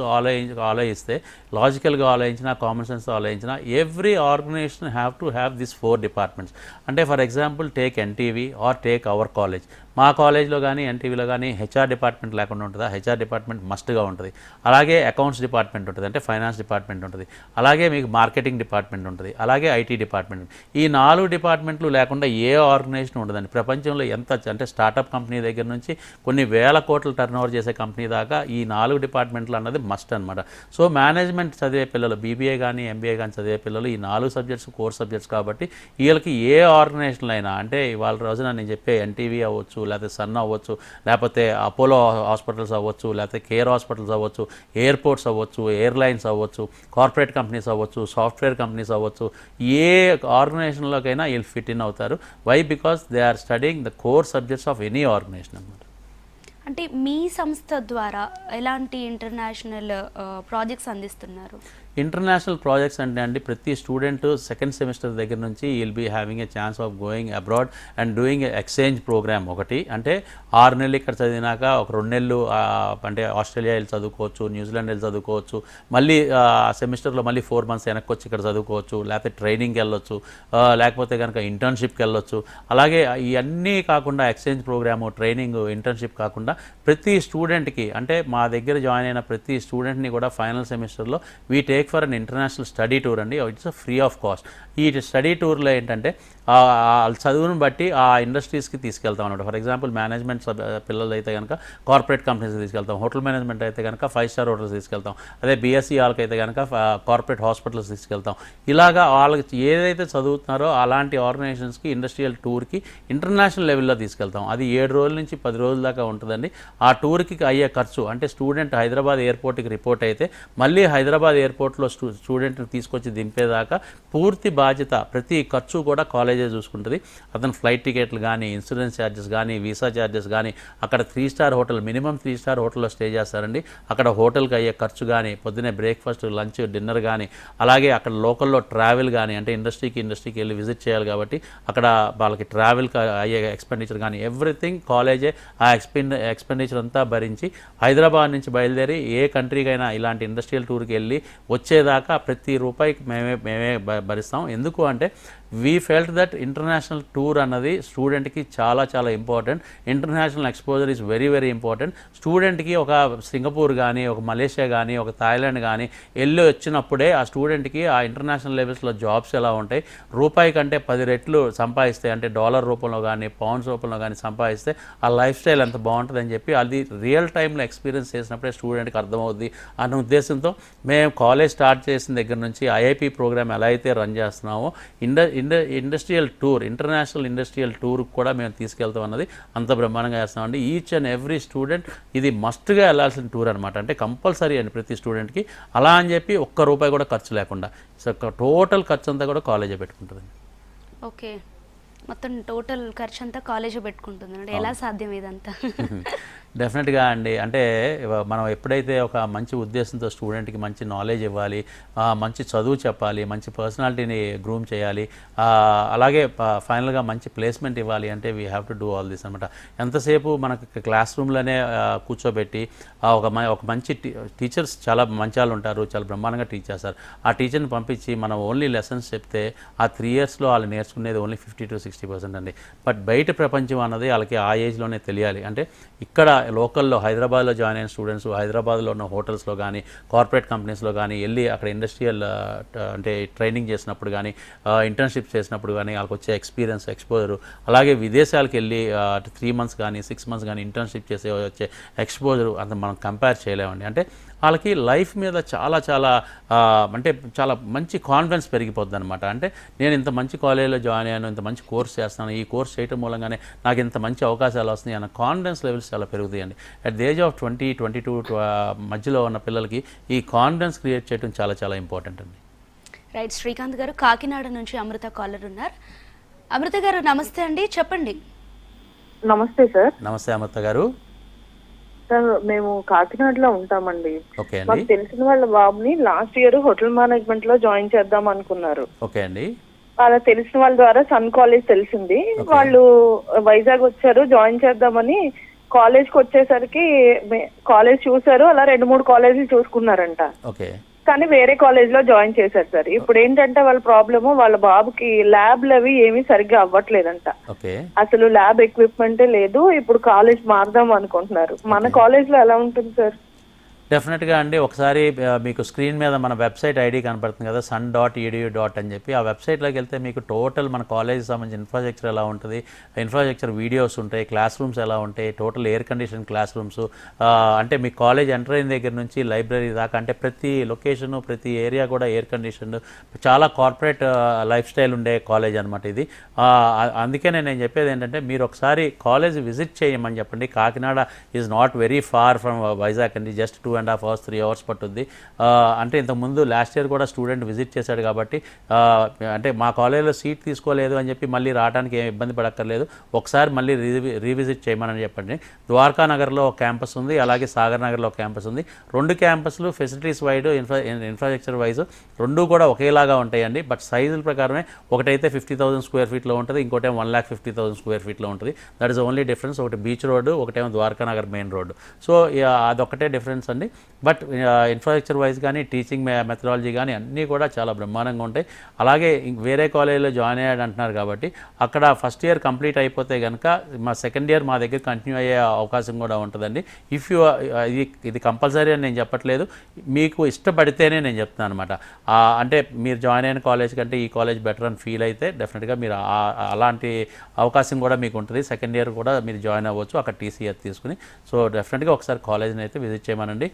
ఆలోచిస్తే, లాజికల్గా ఆలోచించినా, కామన్ సెన్స్ ఆలోచించినా, every organization have to have this 4 departments. అంటే for example take NTV or take our college. మా కాలేజ్లో కానీ ఎన్టీవీలో కానీ హెచ్ఆర్ డిపార్ట్మెంట్ లేకుండా ఉంటుందా? హెచ్ఆర్ డిపార్ట్మెంట్ మస్ట్గా ఉంటుంది. అలాగే అకౌంట్స్ డిపార్ట్మెంట్ ఉంటుంది, అంటే ఫైనాన్స్ డిపార్ట్మెంట్ ఉంటుంది. అలాగే మీకు మార్కెటింగ్ డిపార్ట్మెంట్ ఉంటుంది. అలాగే ఐటీ డిపార్ట్మెంట్. ఈ 4 డిపార్ట్మెంట్లు లేకుండా ఏ ఆర్గనైజేషన్ ఉండదండి ప్రపంచంలో. ఎంత అంటే స్టార్టప్ కంపెనీ దగ్గర నుంచి కొన్ని వేల కోట్ల టర్నోవర్ చేసే కంపెనీ దాకా ఈ 4 డిపార్ట్మెంట్లు అన్నది మస్ట్ అనమాట. సో మేనేజ్మెంట్ చదివే పిల్లలు, బీబీఏ కానీ ఎంబీఏ కానీ చదివే పిల్లలు ఈ 4 సబ్జెక్ట్స్ కోర్ సబ్జెక్ట్స్ కాబట్టి వీళ్ళకి ఏ ఆర్గనైజేషన్లో అయినా, అంటే ఇవాళ రోజున నేను చెప్పే ఎన్టీవీ అవ్వచ్చు, లేకపోతే సన్ అవ్వచ్చు, లేకపోతే అపోలో హాస్పిటల్స్ అవ్వచ్చు, లేకపోతే కేర్ హాస్పిటల్స్ అవ్వచ్చు, ఎయిర్పోర్ట్స్ అవ్వచ్చు, ఎయిర్లైన్స్ అవ్వచ్చు, కార్పొరేట్ కంపెనీస్ అవ్వచ్చు, సాఫ్ట్వేర్ కంపెనీస్ అవ్వచ్చు, ఏ ఆర్గనైజేషన్లోకైనా వీళ్ళు ఫిట్ ఇన్ అవుతారు. Why? Because they are studying the core subjects of any organisation అన్నమాట. అంటే మీ సంస్థ ద్వారా ఎలాంటి ఇంటర్నేషనల్ ప్రాజెక్ట్స్ అందిస్తున్నారు? ఇంటర్నేషనల్ ప్రాజెక్ట్స్ అంటే అండి ప్రతి స్టూడెంట్ సెకండ్ సెమిస్టర్ దగ్గర నుంచి will be having a chance of going abroad and doing exchange programme. ఒకటి అంటే 6 నెలలు ఇక్కడ చదివినాక ఒక 2 నెలలు అంటే ఆస్ట్రేలియా వెళ్ళి చదువుకోవచ్చు, న్యూజిలాండ్ వెళ్ళి చదువుకోవచ్చు, మళ్ళీ సెమిస్టర్లో మళ్ళీ 4 months వెనక్కి వచ్చి ఇక్కడ చదువుకోవచ్చు, లేకపోతే ట్రైనింగ్కి వెళ్ళొచ్చు, లేకపోతే కనుక ఇంటర్న్షిప్కి వెళ్ళొచ్చు. అలాగే ఇవన్నీ కాకుండా ఎక్స్చేంజ్ ప్రోగ్రాము, ట్రైనింగ్, ఇంటర్న్షిప్ కాకుండా ప్రతి స్టూడెంట్కి, అంటే మా దగ్గర జాయిన్ అయిన ప్రతి స్టూడెంట్ని కూడా ఫైనల్ సెమిస్టర్లో we take for an international study tour అండి. It's free of cost. ఈ స్టడీ టూర్లో ఏంటంటే చదువును బట్టి ఆ ఇండస్ట్రీస్కి తీసుకెళ్తాం అన్నమాట. ఫర్ ఎగ్జాంపుల్ మేనేజ్మెంట్ పిల్లలు అయితే కనుక కార్పొరేట్ కంపెనీస్కి తీసుకెళ్తాం, హోటల్ మేనేజ్మెంట్ అయితే కనుక 5 స్టార్ హోటల్స్ తీసుకెళ్తాం, అదే బీఎస్సీ వాళ్ళకైతే కనుక కార్పొరేట్ హాస్పిటల్స్ తీసుకెళ్తాం. ఇలాగా వాళ్ళకి ఏదైతే చదువుతున్నారో అలాంటి ఆర్గనైజేషన్స్కి ఇండస్ట్రియల్ టూర్కి ఇంటర్నేషనల్ లెవెల్లో తీసుకెళ్తాం. అది 7 రోజుల నుంచి 10 రోజుల దాకా ఉంటుందండి. ఆ టూర్కి అయ్యే ఖర్చు, అంటే స్టూడెంట్ హైదరాబాద్ ఎయిర్పోర్ట్కి రిపోర్ట్ అయితే మళ్ళీ హైదరాబాద్ ఎయిర్పోర్ట్లో స్టూడెంట్ని తీసుకొచ్చి దింపేదాకా పూర్తి బాధ్యత, ప్రతి ఖర్చు కూడా కాలేజే చూసుకుంటుంది. అతను ఫ్లైట్ టికెట్లు కానీ, ఇన్సూరెన్స్ ఛార్జెస్ కానీ, వీసా ఛార్జెస్ కానీ, అక్కడ 3 స్టార్ హోటల్, మినిమం 3 స్టార్ హోటల్లో స్టే చేస్తారండి. అక్కడ హోటల్కి అయ్యే ఖర్చు కానీ, పొద్దున్నే బ్రేక్ఫాస్ట్, లంచ్, డిన్నర్ కానీ, అలాగే అక్కడ లోకల్లో ట్రావెల్ కానీ, అంటే ఇండస్ట్రీకి వెళ్ళి విజిట్ చేయాలి కాబట్టి అక్కడ వాళ్ళకి ట్రావెల్కి అయ్యే ఎక్స్పెండిచర్ కానీ, ఎవ్రీథింగ్ కాలేజే ఆ ఎక్స్పెండిచర్ అంతా భరించి హైదరాబాద్ నుంచి బయలుదేరి ఏ కంట్రీకైనా ఇలాంటి ఇండస్ట్రియల్ టూర్కి వెళ్ళి వచ్చేదాకా ప్రతి రూపాయికి మేమే భరిస్తాం. ఎందుకు అంటే we felt that international tour అన్నది స్టూడెంట్కి చాలా చాలా important. International exposure is very very important. స్టూడెంట్కి ఒక సింగపూర్ కానీ, ఒక మలేషియా కానీ, ఒక థాయిలాండ్ కానీ వెళ్ళి వచ్చినప్పుడే ఆ స్టూడెంట్కి ఆ ఇంటర్నేషనల్ లెవెల్స్లో జాబ్స్ ఎలా ఉంటాయి, రూపాయి కంటే 10 రెట్లు సంపాదిస్తే, అంటే డాలర్ రూపంలో కానీ, పౌండ్స్ రూపంలో కానీ సంపాదిస్తే ఆ లైఫ్ స్టైల్ ఎంత బాగుంటుందని చెప్పి అది రియల్ టైంలో ఎక్స్పీరియన్స్ చేసినప్పుడే స్టూడెంట్కి అర్థమవుద్ది అన్న ఉద్దేశంతో మేము కాలేజ్ స్టార్ట్ చేసిన దగ్గర నుంచి ఐఐపి ప్రోగ్రామ్ ఎలా అయితే రన్ చేస్తున్నామో industrial tour, international industrial tour కూడా మేము తీసుకెళ్తాం అన్నది అంత బ్రహ్మాండంగా చేస్తామండి. ఈచ్ అండ్ ఎవ్రీ స్టూడెంట్ ఇది మస్ట్గా వెళ్ళాల్సిన టూర్ అనమాట. అంటే కంపల్సరీ అండి ప్రతి స్టూడెంట్కి. అలా అని చెప్పి ఒక్క రూపాయి కూడా ఖర్చు లేకుండా, సో టోటల్ ఖర్చు అంతా కూడా కాలేజే పెట్టుకుంటుంది. ఓకే, మొత్తం టోటల్ ఖర్చు అంతా కాలేజీ పెట్టుకుంటుంది అంటే ఎలా సాధ్యం ఇదంతా? డెఫినెట్గా అండి. అంటే మనం ఎప్పుడైతే ఒక మంచి ఉద్దేశంతో స్టూడెంట్కి మంచి నాలెడ్జ్ ఇవ్వాలి, మంచి చదువు చెప్పాలి, మంచి పర్సనాలిటీని గ్రూమ్ చేయాలి, అలాగే ఫైనల్గా మంచి ప్లేస్మెంట్ ఇవ్వాలి అంటే we have to do all this అనమాట. ఎంతసేపు మనకు క్లాస్ రూమ్లోనే కూర్చోబెట్టి ఒక మంచి టీచర్స్ చాలా మంచి వాళ్ళు ఉంటారు, చాలా బ్రహ్మాండంగా టీచ్ చేస్తారు. ఆ టీచర్ని పంపించి మనం ఓన్లీ లెసన్స్ చెప్తే ఆ 3 ఇయర్స్లో వాళ్ళు నేర్చుకునేది ఓన్లీ 50 to 60% అండి. బట్ బయట ప్రపంచం అన్నది వాళ్ళకి ఆ ఏజ్లోనే తెలియాలి. అంటే ఇక్కడ లోకల్లో హైదరాబాద్లో జాయిన్ అయిన స్టూడెంట్స్ హైదరాబాద్లో ఉన్న హోటల్స్లో కానీ కార్పొరేట్ కంపెనీస్లో కానీ వెళ్ళి అక్కడ ఇండస్ట్రియల్ అంటే ట్రైనింగ్ చేసినప్పుడు కానీ ఇంటర్న్షిప్స్ చేసినప్పుడు కానీ వాళ్ళకి వచ్చే ఎక్స్పీరియన్స్, ఎక్స్పోజరు, అలాగే విదేశాలకు వెళ్ళి 3 months కానీ 6 months కానీ ఇంటర్న్షిప్ చేసే వచ్చే ఎక్స్పోజరు అంత మనం కంపేర్ చేయలేమండి. అంటే వాళ్ళకి లైఫ్ మీద చాలా అంటే చాలా మంచి కాన్ఫిడెన్స్ పెరిగిపోద్ది అనమాట. అంటే నేను ఇంత మంచి కాలేజీలో జాయిన్ అయ్యాను, ఇంత మంచి కోర్స్ చేస్తాను, ఈ కోర్స్ చేయడం మూలంగానే నాకు ఇంత మంచి అవకాశాలు వస్తున్నాయి అన్న కాన్ఫిడెన్స్ లెవెల్స్ చాలా పెరుగుతాయండి. అట్ ది ఏజ్ ఆఫ్ 20-22 మధ్యలో ఉన్న పిల్లలకి ఈ కాన్ఫిడెన్స్ క్రియేట్ చేయడం చాలా ఇంపార్టెంట్ అండి. రైట్, శ్రీకాంత్ గారు కాకినాడ నుంచి అమృత కాలర్ ఉన్నారు. అమృత గారు నమస్తే అండి, చెప్పండి. నమస్తే సార్. నమస్తే అమృత గారు. సార్ మేము కాకినాడలో ఉంటామండి. ఓకే అండి. మాకు తెలిసిన వాళ్ళ బాబుని లాస్ట్ ఇయర్ హోటల్ మేనేజ్మెంట్ లో జాయిన్ చేద్దాం అనుకున్నారు. ఓకే అండి. వాళ్ళ తెలిసిన వాళ్ళ ద్వారా సన్ కాలేజ్ తెలిసింది. వాళ్ళు వైజాగ్ వచ్చారు జాయిన్ చేద్దామని. కాలేజ్ కి వచ్చేసరికి కాలేజ్ చూసారు, అలా 2-3 కాలేజీలు చూసుకున్నారంట. ఓకే. కానీ వేరే కాలేజ్ లో జాయిన్ చేశారు సార్. ఇప్పుడు ఏంటంటే వాళ్ళ ప్రాబ్లమ్, వాళ్ళ బాబుకి ల్యాబ్లు అవి ఏమీ సరిగ్గా అవ్వట్లేదంట. అసలు ల్యాబ్ ఎక్విప్మెంటే లేదు. ఇప్పుడు కాలేజ్ మారదాం అనుకుంటున్నారు. మన కాలేజ్ లో ఎలా ఉంటుంది సార్? డెఫినెట్గా అండి. ఒకసారి మీకు స్క్రీన్ మీద మన వెబ్సైట్ ఐడి కనపడుతుంది కదా, sun.edu. అని చెప్పి ఆ వెబ్సైట్లోకి వెళ్తే మీకు టోటల్ మన కాలేజీకి సంబంధించిన ఇన్ఫ్రాస్ట్రక్చర్ ఎలా ఉంటుంది, ఇన్ఫ్రాస్ట్రక్చర్ వీడియోస్ ఉంటాయి, క్లాస్ రూమ్స్ ఎలా ఉంటాయి, total air condition class rooms, అంటే మీ కాలేజ్ ఎంటర్ అయిన దగ్గర నుంచి లైబ్రరీ దాకా, అంటే ప్రతి లొకేషను ప్రతి ఏరియా కూడా ఎయిర్ కండిషన్, చాలా కార్పొరేట్ లైఫ్ స్టైల్ ఉండే కాలేజ్ అనమాట ఇది. అందుకే నేను చెప్పేది ఏంటంటే మీరు ఒకసారి కాలేజ్ విజిట్ చేయమని చెప్పండి. Kakinada is not very far from Vizag అండి, జస్ట్ 2.5 hours 3 hours పట్టుద్ది. అంటే ఇంతకుముందు లాస్ట్ ఇయర్ కూడా స్టూడెంట్ విజిట్ చేశాడు కాబట్టి అంటే మా కాలేజీలో సీట్ తీసుకోలేదు అని చెప్పి మళ్ళీ రావడానికి ఏమి ఇబ్బంది పడక్కర్లేదు. ఒకసారి మళ్ళీ రీవిజిట్ చేయమని చెప్పండి. ద్వారకా నగర్లో ఒక క్యాంపస్ ఉంది, అలాగే సాగర్ నగర్లో ఒక క్యాంపస్ ఉంది. 2 క్యాంపస్లు ఫెసిలిటీస్ వైడ్ ఇన్ఫ్రాస్ట్రక్చర్ వైజ్ 2 కూడా ఒకేలాగా ఉంటాయండి. బట్ సైజుల ప్రకారమే ఒకటైతే 50,000 square feet ఉంటుంది, ఇంకోటేమో 1,50,000 square feet ఉంటుంది. That is only difference. ఒకటి బీచ్ రోడ్డు, ఒకటేమో Dwaraka Nagar main road. So అదొక్కటే డిఫరెన్స్ అండి. బట్ ఇన్ఫ్రాస్ట్రక్చర్ వైజ్ కానీ టీచింగ్ మెథడాలజీ కానీ అన్నీ కూడా చాలా బ్రహ్మాండంగా ఉంటాయి. అలాగే వేరే కాలేజీలో జాయిన్ అయ్యాడు అంటున్నారు కాబట్టి అక్కడ ఫస్ట్ ఇయర్ కంప్లీట్ అయిపోతే కనుక మా సెకండ్ ఇయర్ మా దగ్గర కంటిన్యూ అయ్యే అవకాశం కూడా ఉంటుందండి. ఇఫ్ యూ ఇది కంపల్సరీ అని నేను చెప్పట్లేదు, మీకు ఇష్టపడితేనే నేను చెప్తున్నాను అనమాట. అంటే మీరు జాయిన్ అయిన కాలేజ్ కంటే ఈ కాలేజ్ బెటర్ అని ఫీల్ అయితే డెఫినెట్గా మీరు అలాంటి అవకాశం కూడా మీకు ఉంటుంది. సెకండ్ ఇయర్ కూడా మీరు జాయిన్ అవ్వచ్చు అక్కడ టీసీఆర్ తీసుకుని. సో డెఫినెట్గా ఒకసారి కాలేజ్ని అయితే విజిట్ చేయమనండి.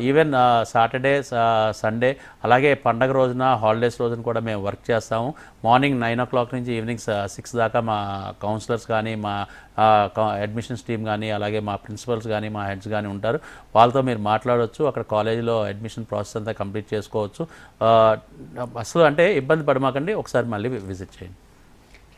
ఈవెన్ సాటర్డే, సండే, అలాగే పండగ రోజున, హాలిడేస్ రోజున కూడా మేము వర్క్ చేస్తాము. మార్నింగ్ 9 o'clock నుంచి ఈవినింగ్ 6 దాకా మా కౌన్సిలర్స్ కానీ, మా అడ్మిషన్స్ టీమ్ కానీ, అలాగే మా ప్రిన్సిపల్స్ కానీ, మా హెడ్స్ కానీ ఉంటారు. వాళ్ళతో మీరు మాట్లాడవచ్చు. అక్కడ కాలేజీలో అడ్మిషన్ ప్రాసెస్ అంతా కంప్లీట్ చేసుకోవచ్చు. అసలు అంటే ఇబ్బంది పడమాకండి, ఒకసారి మళ్ళీ విజిట్ చేయండి.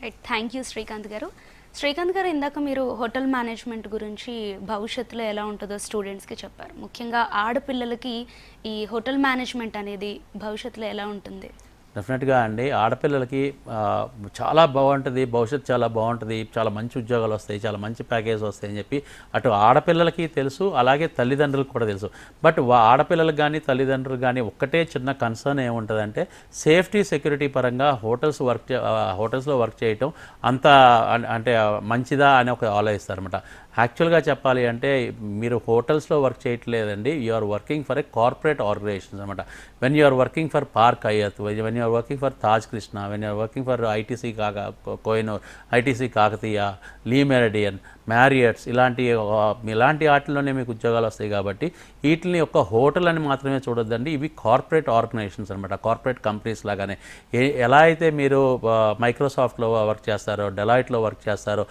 రైట్, థ్యాంక్ యూ శ్రీకాంత్ గారు. శ్రీకాంత్ గారు, ఇందాక మీరు హోటల్ మేనేజ్మెంట్ గురించి భవిష్యత్తులో ఎలా ఉంటుందో స్టూడెంట్స్కి చెప్పారు. ముఖ్యంగా ఆడపిల్లలకి ఈ హోటల్ మేనేజ్మెంట్ అనేది భవిష్యత్తులో ఎలా ఉంటుంది? డెఫినెట్గా అండి, ఆడపిల్లలకి చాలా బాగుంటుంది, భవిష్యత్తు చాలా బాగుంటుంది, చాలా మంచి ఉద్యోగాలు వస్తాయి, చాలా మంచి ప్యాకేజ్ వస్తాయని చెప్పి అటు ఆడపిల్లలకి తెలుసు, అలాగే తల్లిదండ్రులకు కూడా తెలుసు. బట్ ఆడపిల్లలకు కానీ తల్లిదండ్రులకు కానీ ఒక్కటే చిన్న కన్సర్న్ ఏముంటుందంటే సేఫ్టీ సెక్యూరిటీ పరంగా హోటల్స్లో వర్క్ చేయటం అంత అంటే మంచిదా అని ఒక ఆలోచిస్తారనమాట. యాక్చువల్గా చెప్పాలి అంటే మీరు హోటల్స్లో వర్క్ చేయట్లేదండి, you are working for a corporate organisations అనమాట. When you are working for Park Hyatt, when you are working for Taj Krishna, when you are working for ITC Kohinoor, ITC Kakatiya, Le Meridien, Marriotts ఇలాంటి వాటిల్లోనే మీకు ఉద్యోగాలు వస్తాయి కాబట్టి వీటిని ఒక హోటల్ అని మాత్రమే చూడొద్దండి. ఇవి కార్పొరేట్ ఆర్గనైజేషన్స్ అనమాట, కార్పొరేట్ కంపెనీస్ లాగానే. ఎలా అయితే మీరు మైక్రోసాఫ్ట్లో వర్క్ చేస్తారో, డెలాయిట్లో వర్క్ చేస్తారో,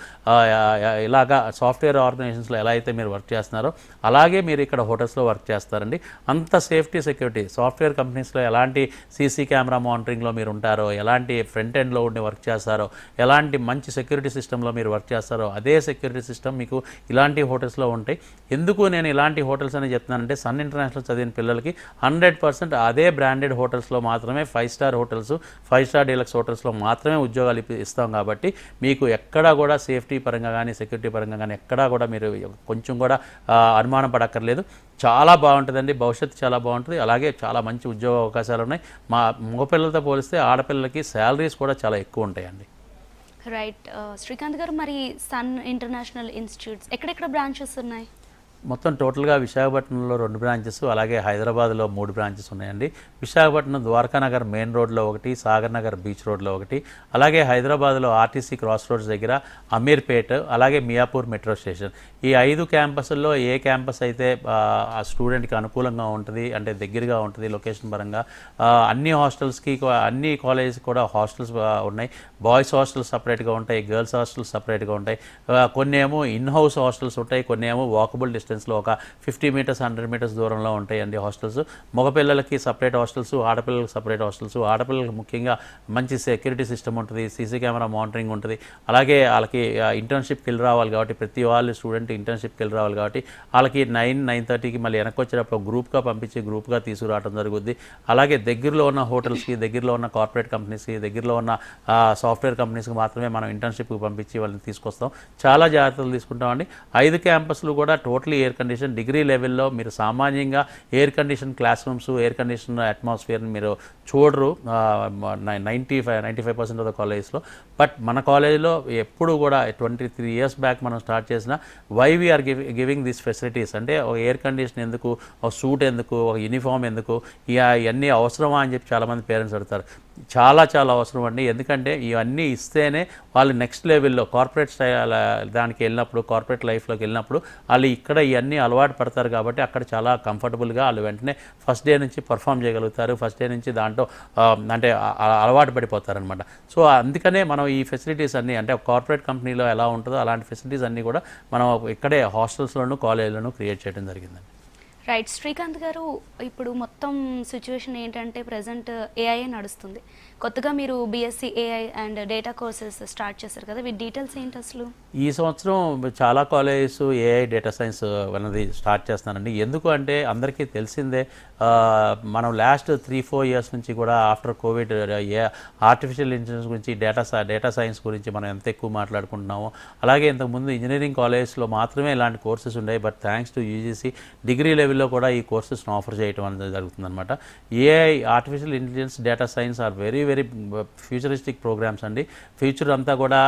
ఇలాగా సాఫ్ట్వేర్ ఆర్గనైజేషన్స్లో ఎలా అయితే మీరు వర్క్ చేస్తున్నారో అలాగే మీరు ఇక్కడ హోటల్స్లో వర్క్ చేస్తారండి. అంత సేఫ్టీ సెక్యూరిటీ సాఫ్ట్వేర్ కంపెనీస్లో ఎలాంటి సీసీ కెమెరా మానిటరింగ్లో మీరు ఉంటారో, ఎలాంటి ఫ్రంట్ ఎండ్లో ఉండి వర్క్ చేస్తారో, ఎలాంటి మంచి సెక్యూరిటీ సిస్టంలో మీరు వర్క్ చేస్తారో అదే సెక్యూరిటీ సిస్టమ్ మీకు ఇలాంటి హోటల్స్లో ఉంటాయి. ఎందుకు నేను ఇలాంటి హోటల్స్ అని చెప్తున్నానంటే సన్ ఇంటర్నేషనల్ చదివిన పిల్లలకి 100% అదే బ్రాండెడ్ హోటల్స్లో మాత్రమే 5 స్టార్ హోటల్స్, 5 స్టార్ డీలక్స్ హోటల్స్లో మాత్రమే ఉద్యోగాలు ఇస్తాం కాబట్టి మీకు ఎక్కడా కూడా సేఫ్టీ పరంగా కానీ సెక్యూరిటీ పరంగా కానీ ఎక్కడా కూడా మీరు కొంచెం కూడా అనుమానం పడక్కర్లేదు. చాలా బాగుంటుందండి, భవిష్యత్తు చాలా బాగుంటుంది. అలాగే చాలా మంచి ఉద్యోగ అవకాశాలు ఉన్నాయి. మా మగపిల్లలతో పోలిస్తే ఆడపిల్లలకి శాలరీస్ కూడా చాలా ఎక్కువ ఉంటాయండి. రైట్. శ్రీకాంత్ గారు, మరి సన్ ఇంటర్నేషనల్ ఇన్స్టిట్యూట్స్ ఎక్కడెక్కడ బ్రాంచెస్ ఉన్నాయి? మొత్తం టోటల్గా విశాఖపట్నంలో 2 బ్రాంచెస్, అలాగే హైదరాబాద్లో 3 బ్రాంచెస్ ఉన్నాయండి. విశాఖపట్నం ద్వారకానగర్ మెయిన్ రోడ్లో ఒకటి, సాగర్ నగర్ బీచ్ రోడ్లో ఒకటి, అలాగే హైదరాబాద్లో ఆర్టీసీ క్రాస్ రోడ్స్ దగ్గర అమీర్పేట్, అలాగే మియాపూర్ మెట్రో స్టేషన్. ఈ 5 క్యాంపస్ల్లో ఏ క్యాంపస్ అయితే ఆ స్టూడెంట్కి అనుకూలంగా ఉంటుంది, అంటే దగ్గరగా ఉంటుంది లొకేషన్ పరంగా, అన్ని హాస్టల్స్కి అన్ని కాలేజెస్కి కూడా హాస్టల్స్ ఉన్నాయి. బాయ్స్ హాస్టల్స్ సపరేట్గా ఉంటాయి, గర్ల్స్ హాస్టల్స్ సపరేట్గా ఉంటాయి. కొన్ని ఏమో ఇన్ హౌస్ హాస్టల్స్ ఉంటాయి, కొన్ని ఏమో వాకబుల్ డిస్టెన్స్లో ఒక 50 మీటర్స్ 100 మీటర్స్ దూరంలో ఉంటాయండి హాస్టల్స్. మగపిల్లలకి సపరేట్ హాస్టల్స్, ఆడపిల్లలకి సపరేట్ హాస్టల్స్. ఆడపిల్లలకి ముఖ్యంగా మంచి సెక్యూరిటీ సిస్టమ్ ఉంటుంది, సీసీ కెమెరా మానిటరింగ్ ఉంటుంది. అలాగే వాళ్ళకి ఇంటర్న్షిప్కి వెళ్ళి రావాలి కాబట్టి, ప్రతి వాళ్ళు స్టూడెంట్ ఇంటర్న్షిప్కి వెళ్ళి రావాలి కాబట్టి వాళ్ళకి 9-9:30కి మళ్ళీ వెనక్కి వచ్చేటప్పుడు గ్రూప్గా పంపించి గ్రూప్గా తీసుకురావడం జరుగుద్ది. అలాగే దగ్గరలో ఉన్న హోటల్స్కి, దగ్గరలో ఉన్న కార్పొరేట్ కంపెనీస్కి, దగ్గరలో ఉన్న సాఫ్ట్వేర్ కంపెనీస్కి మాత్రమే మనం ఇంటర్న్షిప్కి పంపించి వాళ్ళని తీసుకొస్తాం. చాలా జాగ్రత్తలు తీసుకుంటామండి. 5 క్యాంపస్లు కూడా టోటలీ ఎయిర్ కండిషన్. డిగ్రీ లెవెల్లో మీరు సామాన్యంగా air condition classrooms, air condition అట్మాస్ఫియర్ని మీరు చూడరు 95% ఆఫ్ ద కాలేజెస్లో. బట్ మన కాలేజీలో ఎప్పుడు కూడా 23 ఇయర్స్ బ్యాక్ మనం స్టార్ట్ చేసిన why we are giving these facilities అంటే ఒక ఎయిర్ కండిషన్ ఎందుకు, ఒక సూట్ ఎందుకు, ఒక యూనిఫామ్ ఎందుకు, ఇవన్నీ అవసరమా అని చెప్పి చాలామంది పేరెంట్స్ అడుగుతారు. చాలా చాలా అవసరం అండి. ఎందుకంటే ఇవన్నీ ఇస్తేనే వాళ్ళు నెక్స్ట్ లెవెల్లో కార్పొరేట్ స్టైల్ దానికి వెళ్ళినప్పుడు, కార్పొరేట్ లైఫ్లోకి వెళ్ళినప్పుడు వాళ్ళు ఇక్కడ ఇవన్నీ అలవాటు పడతారు కాబట్టి అక్కడ చాలా కంఫర్టబుల్గా వాళ్ళు వెంటనే ఫస్ట్ డే నుంచి పర్ఫామ్ చేయగలుగుతారు. ఫస్ట్ డే నుంచి దాంట్లో అంటే అలవాటు పడిపోతారనమాట. సో అందుకనే మనం ఈ ఫెసిలిటీస్ అన్నీ అంటే కార్పొరేట్ కంపెనీలో ఎలా ఉంటుందో అలాంటి ఫెసిలిటీస్ అన్నీ కూడా మనం ఇక్కడే హాస్టల్స్లోనూ కాలేజీలోనూ క్రియేట్ చేయడం జరిగిందండి. రైట్. శ్రీకాంత్ గారు, ఇప్పుడు మొత్తం సిచ్యువేషన్ ఏంటంటే ప్రజెంట్ ఏఐ నడుస్తుంది. కొత్తగా మీరు BSc AI and data courses start చేశారు కదా, వీటి డీటెయిల్స్ ఏంటి అసలు? ఈ సంవత్సరం చాలా కాలేజెస్ ఏఐ డేటా సైన్స్ అన్నది స్టార్ట్ చేస్తున్నానండి. ఎందుకు అంటే అందరికీ తెలిసిందే, మనం లాస్ట్ 3-4 ఇయర్స్ నుంచి కూడా ఆఫ్టర్ కోవిడ్ ఆర్టిఫిషియల్ ఇంటెలిజెన్స్ గురించి, డేటా సైన్స్ గురించి మనం ఎంత ఎక్కువ మాట్లాడుకుంటున్నామో, అలాగే ఇంతకుముందు ఇంజనీరింగ్ కాలేజెస్లో మాత్రమే ఇలాంటి కోర్సెస్ ఉండేవి. But thanks to UGC degree లెవెల్లో కూడా ఈ కోర్సెస్ను ఆఫర్ చేయడం అనేది జరుగుతుందన్నమాట. AI, artificial intelligence, data science are very very futuristic programmes అండి. ఫ్యూచర్ అంతా కూడా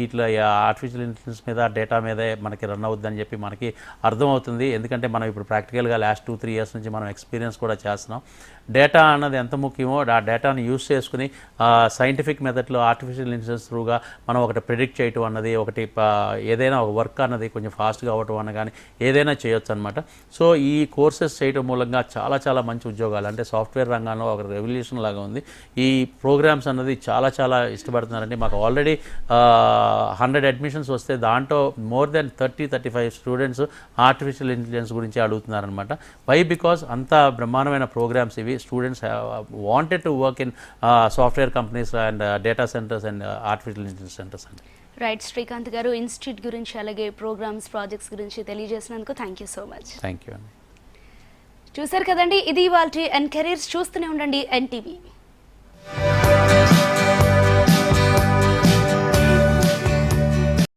ఇట్లా ఆర్టిఫిషియల్ ఇంటెలిజెన్స్ మీద, డేటా మీదే మనకి రన్ అవుతుందని చెప్పి మనకి అర్థమవుతుంది. ఎందుకంటే మనం ఇప్పుడు ప్రాక్టికల్గా లాస్ట్ 2-3 ఇయర్స్ నుంచి మనం ఎక్స్పీరియన్స్ కూడా చేస్తున్నాం. డేటా అన్నది ఎంత ముఖ్యమో ఆ డేటాను యూజ్ చేసుకుని సైంటిఫిక్ మెథడ్లో ఆర్టిఫిషియల్ ఇంటెలిజెన్స్ త్రూగా మనం ఒకటి ప్రిడిక్ట్ చేయటం అన్నది, ఒకటి ఏదైనా ఒక వర్క్ అన్నది కొంచెం ఫాస్ట్గా అవ్వటం అన్న కానీ ఏదైనా చేయొచ్చు అనమాట. సో ఈ కోర్సెస్ చేయడం మూలంగా చాలా చాలా మంచి ఉద్యోగాలు, అంటే సాఫ్ట్వేర్ రంగంలో ఒక రెవల్యూషన్ లాగా ఉంది. ఈ ప్రోగ్రామ్స్ అన్నది చాలా చాలా ఇష్టపడుతున్నారండి. మాకు ఆల్రెడీ 100 అడ్మిషన్స్ వస్తే దాంట్లో more than 30-35 students artificial intelligence గురించి అడుగుతున్నారనమాట. వై? బికాజ్ అంత బ్రహ్మాండమైన ప్రోగ్రామ్స్ ఇవి. Students wanted to work in software companies and data centres and artificial intelligence centres అండి. రైట్. శ్రీకాంత్ గారు, ఇన్స్టిట్యూట్ గురించి అలాగే ప్రోగ్రామ్స్, ప్రాజెక్ట్స్ గురించి తెలియజేసినందుకు thank you so much. Thank you అండి. చూసారు కదండి, ఇది ఇవాల్టి ఎన్ కెరీర్స్. చూస్తూనే ఉండండి ఎన్టీవీ.